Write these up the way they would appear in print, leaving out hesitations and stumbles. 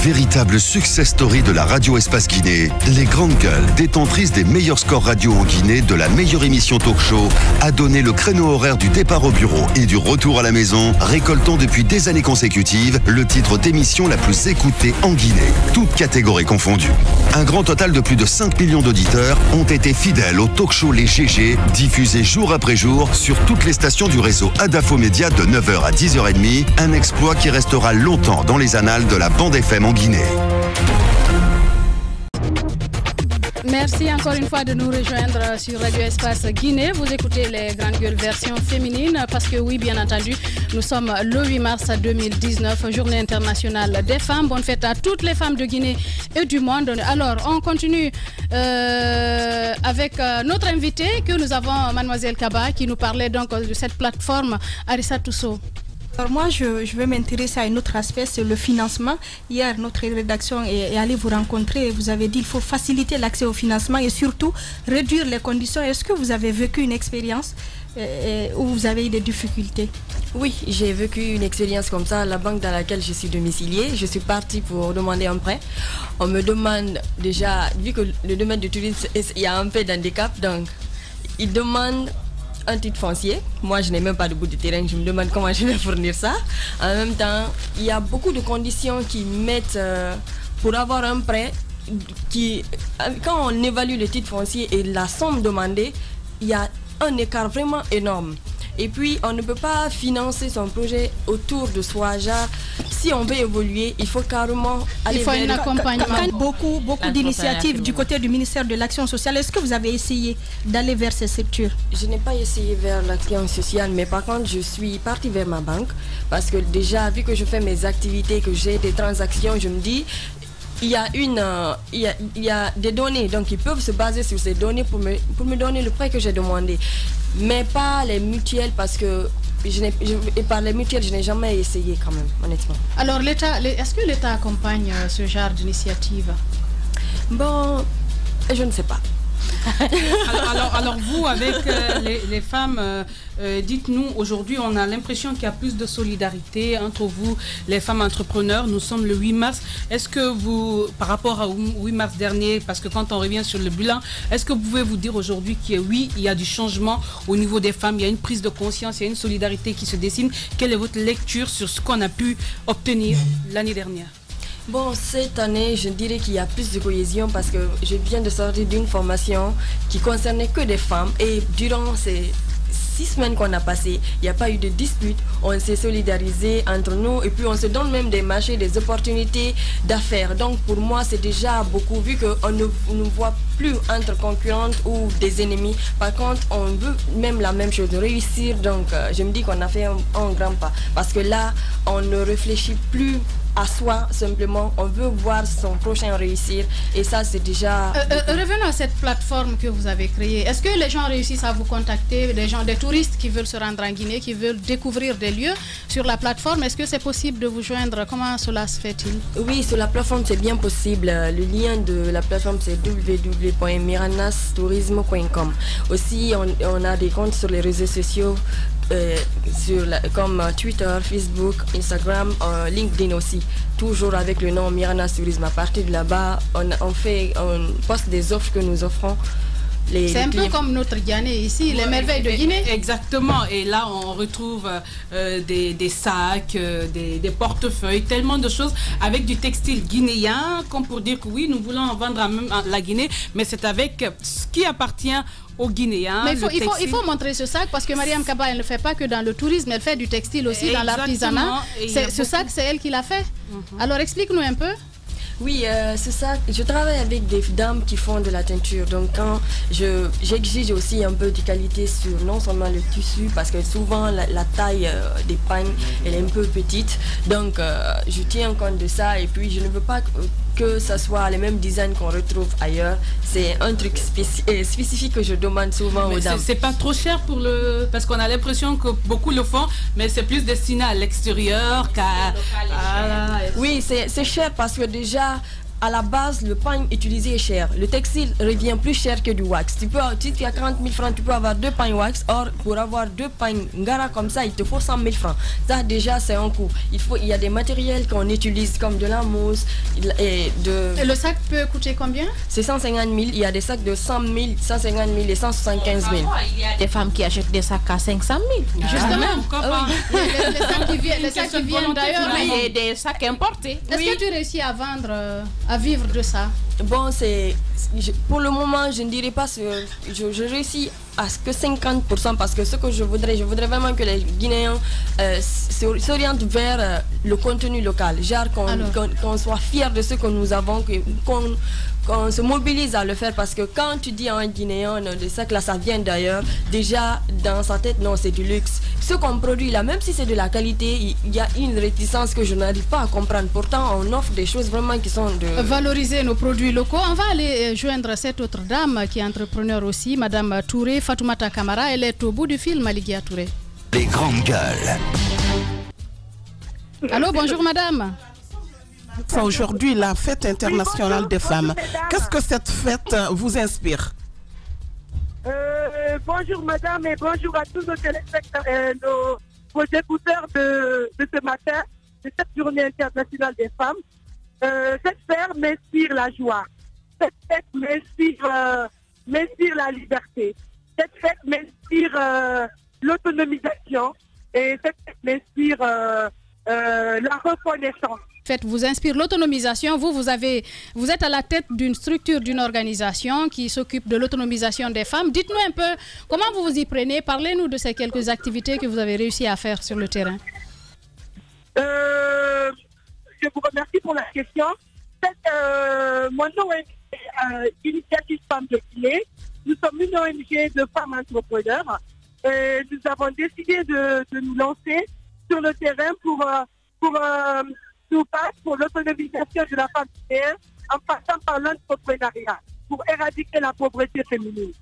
Véritable success story de la radio Espace Guinée, les grandes gueules, détentrices des meilleurs scores radio en Guinée, de la meilleure émission talk show, a donné le créneau horaire du départ au bureau et du retour à la maison, récoltant depuis des années consécutives le titre d'émission la plus écoutée en Guinée, toutes catégories confondues. Un grand total de plus de 5 millions d'auditeurs ont été fidèles au talk show Les GG, diffusé jour après jour sur toutes les stations du réseau Adafo Média de 9h à 10h30, un exploit qui restera longtemps dans les annales de la bande FM en Guinée. Merci encore une fois de nous rejoindre sur Radio Espace Guinée. Vous écoutez les grandes gueules version féminine parce que oui, bien entendu, nous sommes le 8 mars 2019, journée internationale des femmes. Bonne fête à toutes les femmes de Guinée et du monde. Alors, on continue avec notre invitée que nous avons, Mademoiselle Kaba, qui nous parlait donc de cette plateforme Arissa Tousso. Alors moi, je vais m'intéresser à un autre aspect, c'est le financement. Hier, notre rédaction est allée vous rencontrer et vous avez dit qu'il faut faciliter l'accès au financement et surtout réduire les conditions. Est-ce que vous avez vécu une expérience où vous avez eu des difficultés? Oui, j'ai vécu une expérience comme ça. La banque dans laquelle je suis domiciliée, je suis partie pour demander un prêt. On me demande déjà, vu que le domaine du tourisme, il y a un peu d'handicap, donc ils demandent un titre foncier. Moi, je n'ai même pas de bout de terrain. Je me demande comment je vais fournir ça. En même temps, il y a beaucoup de conditions qui mettent pour avoir un prêt. Quand on évalue le titre foncier et la somme demandée, il y a un écart vraiment énorme. Et puis, on ne peut pas financer son projet autour de soi. Genre, si on veut évoluer, il faut carrément aller vers... Il faut un accompagnement. Beaucoup d'initiatives du côté du ministère de l'Action sociale. Est-ce que vous avez essayé d'aller vers ces structures? Je n'ai pas essayé vers l'Action sociale, mais par contre, je suis partie vers ma banque. Parce que déjà, vu que je fais mes activités, que j'ai des transactions, je me dis... Il y a des données, donc ils peuvent se baser sur ces données pour me donner le prêt que j'ai demandé. Mais pas les mutuelles parce que par les mutuelles, je n'ai jamais essayé quand même, honnêtement. Alors, est-ce que l'État accompagne ce genre d'initiative? Bon, je ne sais pas. alors vous, avec les femmes, dites-nous, aujourd'hui, on a l'impression qu'il y a plus de solidarité entre vous, les femmes entrepreneurs. Nous sommes le 8 mars. Est-ce que vous, par rapport au 8 mars dernier, parce que quand on revient sur le bilan, est-ce que vous pouvez vous dire aujourd'hui qu'il y a du changement au niveau des femmes, il y a une prise de conscience, il y a une solidarité qui se dessine? Quelle est votre lecture sur ce qu'on a pu obtenir l'année dernière? Bon, cette année, je dirais qu'il y a plus de cohésion parce que je viens de sortir d'une formation qui concernait que des femmes et durant ces 6 semaines qu'on a passées, il n'y a pas eu de dispute, on s'est solidarisé entre nous et puis on se donne même des marchés, des opportunités d'affaires. Donc pour moi, c'est déjà beaucoup vu qu'on ne nous voit plus entre concurrentes ou des ennemis. Par contre, on veut même la même chose, réussir. Donc je me dis qu'on a fait un grand pas parce que là, on ne réfléchit plus à soi simplement, on veut voir son prochain réussir et ça c'est déjà... Revenons à cette plateforme que vous avez créée. Est-ce que les gens réussissent à vous contacter, des touristes qui veulent se rendre en Guinée, qui veulent découvrir des lieux sur la plateforme? Est-ce que c'est possible de vous joindre? Comment cela se fait-il? Oui, sur la plateforme c'est bien possible. Le lien de la plateforme c'est www.miranastourisme.com. Aussi on a des comptes sur les réseaux sociaux comme Twitter, Facebook, Instagram, LinkedIn aussi, toujours avec le nom Miranas Tourisme. À partir de là-bas, on poste des offres que nous offrons. C'est un peu comme notre Guinée ici, les merveilles de Guinée. Exactement, et là on retrouve des sacs, des portefeuilles, tellement de choses avec du textile guinéen, comme pour dire que oui, nous voulons vendre à la Guinée, mais c'est avec ce qui appartient aux Guinéens. Mais il faut montrer ce sac parce que Mariam Kaba, elle ne fait pas que dans le tourisme, elle fait du textile aussi. Exactement. Dans l'artisanat. Ce sac, c'est elle qui l'a fait. Alors explique-nous un peu. Oui, c'est ça. Je travaille avec des dames qui font de la teinture. Donc, quand j'exige aussi un peu de qualité sur non seulement le tissu, parce que souvent la taille des pagnes, elle est un peu petite. Donc, je tiens compte de ça. Et puis, je ne veux pas que ce soit les mêmes designs qu'on retrouve ailleurs. C'est un truc spécifique que je demande souvent aux dames. C'est pas trop cher parce qu'on a l'impression que beaucoup le font, mais c'est plus destiné à l'extérieur qu'à... Oui, c'est cher parce que déjà, à la base, le pain utilisé est cher. Le textile revient plus cher que du wax. Si tu as 40 000 francs, tu peux avoir 2 pains wax. Or, pour avoir 2 pains ngara comme ça, il te faut 100 000 francs. Ça, déjà, c'est un coût. Il y a des matériels qu'on utilise comme de la mousse. Et le sac peut coûter combien? C'est 150 000. Il y a des sacs de 100 000, 150 000 et 175 000. Il y a des femmes qui achètent des sacs à 500 000. Justement, les sacs qui viennent d'ailleurs. Et des sacs importés. Est-ce que tu réussis à vendre, à vivre de ça? Bon, pour le moment, je ne dirais pas je réussis à ce que 50% parce que ce que je voudrais vraiment que les Guinéens s'orientent vers le contenu local. Genre qu'on soit fiers de ce que nous avons, qu'on se mobilise à le faire parce que quand tu dis à un Guinéen, le sac là, ça vient d'ailleurs, déjà dans sa tête, non, c'est du luxe. Ce qu'on produit là, même si c'est de la qualité, il y a une réticence que je n'arrive pas à comprendre. Pourtant, on offre des choses vraiment qui sont de... Valoriser nos produits locaux. On va aller joindre cette autre dame qui est entrepreneur aussi, Madame Touré, Fatoumata Kamara. Elle est au bout du fil, Maligia Touré. Les grandes gueules. Allô, bonjour madame. Aujourd'hui, la fête internationale des femmes. Qu'est-ce que cette fête vous inspire? Bonjour madame et bonjour à tous nos téléspectateurs, vos écouteurs de ce matin, de cette journée internationale des femmes. Cette fête m'inspire la joie. Cette fête m'inspire la liberté. Cette fête m'inspire l'autonomisation. Et cette fête m'inspire la reconnaissance. Fête vous inspire l'autonomisation. Vous êtes à la tête d'une structure, d'une organisation qui s'occupe de l'autonomisation des femmes. Dites-nous un peu comment vous vous y prenez. Parlez-nous de ces quelques activités que vous avez réussi à faire sur le terrain. Je vous remercie pour la question. Mon nom est Initiative Femmes de Guinée. Nous sommes une ONG de femmes entrepreneurs. Nous avons décidé de nous lancer sur le terrain pour l'autonomisation de la femme guinéenne en passant par l'entrepreneuriat pour éradiquer la pauvreté féminine.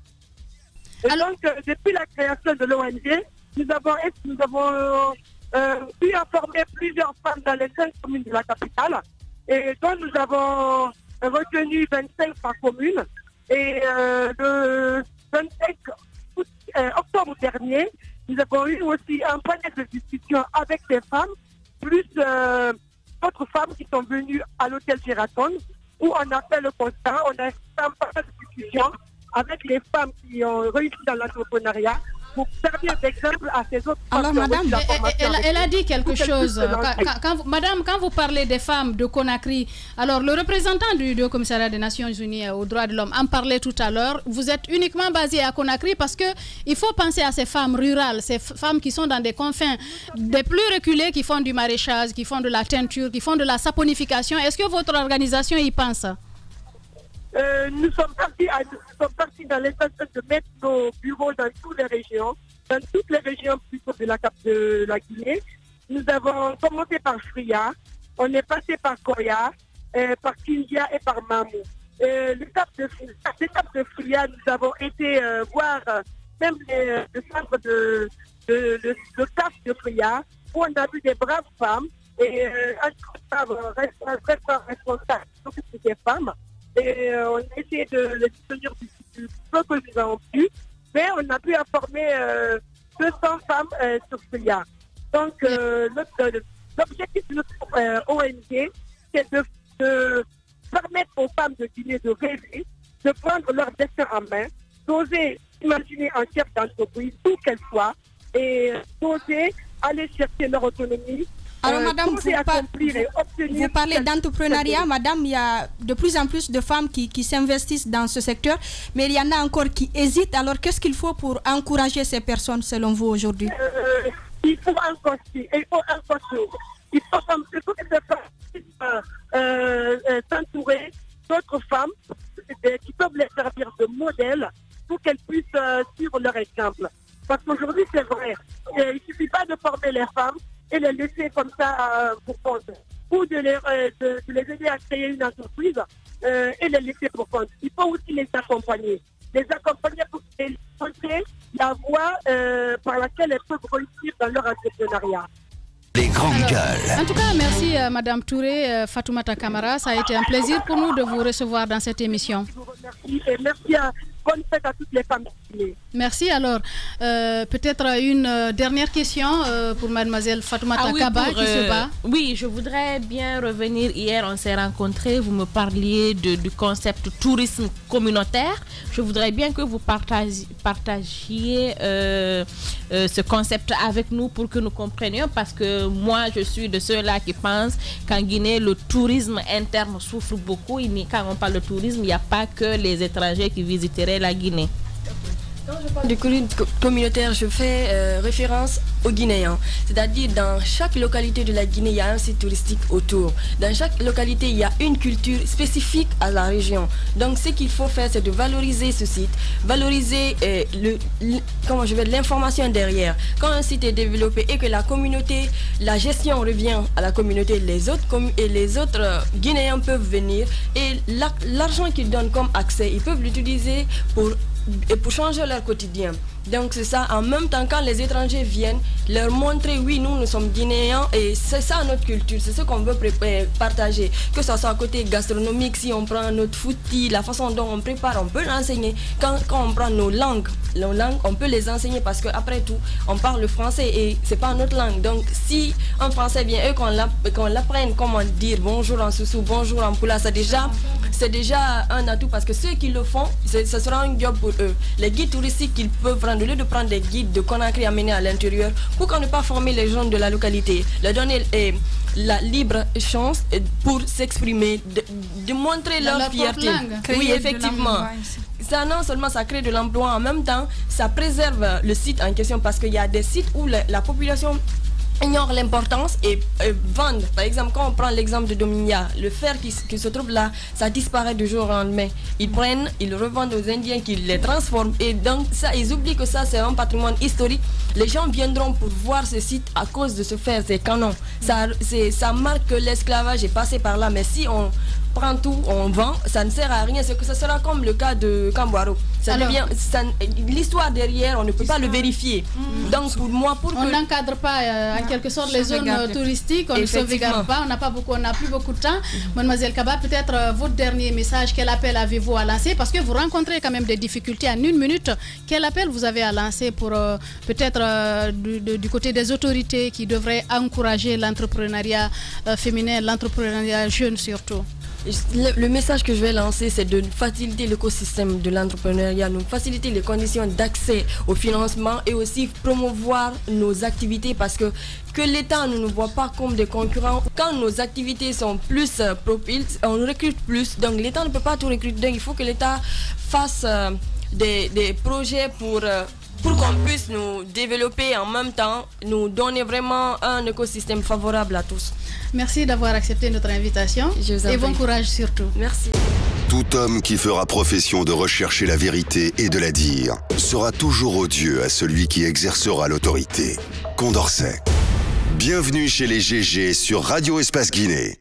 Et donc, depuis la création de l'ONG, nous avons pu informer plusieurs femmes dans les 5 communes de la capitale et dont nous avons retenu 25 par commune. Et le 25 octobre dernier, nous avons eu aussi un panel de discussion avec les femmes, plus d'autres femmes qui sont venues à l'hôtel Sheraton, où on a fait le constat, on a fait un panel de discussion avec les femmes qui ont réussi dans l'entrepreneuriat pour servir d'exemple à ces autres femmes. Alors madame, elle a dit quelque chose. Madame, quand vous parlez des femmes de Conakry, alors le représentant du Haut Commissariat des Nations Unies aux droits de l'homme en parlait tout à l'heure. Vous êtes uniquement basé à Conakry parce qu'il faut penser à ces femmes rurales, ces femmes qui sont dans des confins des plus reculés, qui font du maraîchage, qui font de la teinture, qui font de la saponification. Est-ce que votre organisation y pense? Nous sommes partis dans l'intention de mettre nos bureaux dans toutes les régions plutôt de la Guinée. Nous avons commencé par Fria, on est passé par Koya, par Kindia et par Mamou. L'étape de Fria, nous avons été voir même le centre de CAF de Fria, où on a vu des braves femmes et un responsable des femmes. Et on a essayé de les soutenir du peu que nous avons pu, mais on a pu informer 200 femmes sur Fria. Donc, l'objectif de notre ONG, c'est de permettre aux femmes de Guinée de rêver, de prendre leur destin en main, d'oser imaginer un chef d'entreprise, où qu'elle soit, et d'oser aller chercher leur autonomie. Alors madame, vous parlez d'entrepreneuriat, madame, il y a de plus en plus de femmes qui s'investissent dans ce secteur, mais il y en a encore qui hésitent. Alors qu'est-ce qu'il faut pour encourager ces personnes selon vous aujourd'hui? Il faut encore il faut que ces femmes s'entourer d'autres femmes qui peuvent les servir de modèle pour qu'elles puissent suivre leur exemple. Parce qu'aujourd'hui, c'est vrai, il ne suffit pas de former les femmes et les laisser comme ça pour compte, ou de les aider à créer une entreprise et les laisser pour compte. Il faut aussi les accompagner pour les montrer la voie par laquelle elles peuvent réussir dans leur entrepreneuriat. les grandes gueules. En tout cas, merci Madame Touré, Fatoumata Kamara. Ça a été un plaisir pour nous de vous recevoir dans cette émission. Je vous remercie et merci bonne fête à toutes les femmes. Merci. Alors, peut-être une dernière question pour Mademoiselle Fatoumata Kaba qui se bat. Oui, je voudrais bien revenir. Hier, on s'est rencontrés. Vous me parliez du concept tourisme communautaire. Je voudrais bien que vous partagiez ce concept avec nous pour que nous comprenions, parce que moi, je suis de ceux-là qui pensent qu'en Guinée, le tourisme interne souffre beaucoup. Quand on parle de tourisme, il n'y a pas que les étrangers qui visiteraient la Guinée. Quand je parle de communautaire, je fais référence aux Guinéens. C'est-à-dire, dans chaque localité de la Guinée, il y a un site touristique autour. Dans chaque localité, il y a une culture spécifique à la région. Donc, ce qu'il faut faire, c'est de valoriser ce site, valoriser l'information derrière. Quand un site est développé et que la communauté, la gestion revient à la communauté, les autres Guinéens peuvent venir et l'argent qu'ils donnent comme accès, ils peuvent l'utiliser pour changer leur quotidien. Donc c'est ça, en même temps quand les étrangers viennent, leur montrer oui, nous sommes Guinéens et c'est ça notre culture, c'est ce qu'on veut partager. Que ce soit côté gastronomique, si on prend notre fouti, la façon dont on prépare, on peut l'enseigner. Quand on prend nos langues, on peut les enseigner parce qu'après tout, on parle le français et c'est pas notre langue. Donc si un français vient et qu'on l'apprenne comment dire bonjour en Soussou, bonjour en Poula, c'est déjà un atout parce que ceux qui le font, ce sera un job pour eux. Les guides touristiques qu'ils peuvent prendre, au lieu de prendre des guides de Conakry amenés à l'intérieur, pourquoi ne pas former les gens de la localité, leur donner la libre chance pour s'exprimer, de montrer leur fierté. Oui, effectivement. Ça, non seulement ça crée de l'emploi, en même temps, ça préserve le site en question parce qu'il y a des sites où la population ignore l'importance et vendent. Par exemple, quand on prend l'exemple de Dominia, le fer qui se trouve là, ça disparaît du jour au lendemain. Ils revendent aux Indiens qui les transforment et donc ça, ils oublient que ça c'est un patrimoine historique. Les gens viendront pour voir ce site à cause de ce fer, c'est canon. Ça marque que l'esclavage est passé par là, mais si on prend tout, on vend, ça ne sert à rien. C'est que ça sera comme le cas de Camboiro. L'histoire derrière, on ne peut pas le vérifier. Donc pour moi, on n'encadre pas en quelque sorte les zones touristiques, on ne sauvegarde pas, on n'a plus beaucoup de temps. Mademoiselle Kaba, peut-être votre dernier message, quel appel avez-vous à lancer? Parce que vous rencontrez quand même des difficultés en une minute. Quel appel vous avez à lancer pour peut-être du côté des autorités qui devraient encourager l'entrepreneuriat féminin, l'entrepreneuriat jeune surtout? Le message que je vais lancer, c'est de faciliter l'écosystème de l'entrepreneuriat, nous faciliter les conditions d'accès au financement et aussi promouvoir nos activités parce que l'État ne nous voit pas comme des concurrents. Quand nos activités sont plus propulsées, on recrute plus. Donc l'État ne peut pas tout recruter. Donc il faut que l'État fasse des projets pour qu'on puisse nous développer en même temps, nous donner vraiment un écosystème favorable à tous. Merci d'avoir accepté notre invitation et bon courage surtout. Merci. Tout homme qui fera profession de rechercher la vérité et de la dire sera toujours odieux à celui qui exercera l'autorité. Condorcet. Bienvenue chez les GG sur Radio Espace Guinée.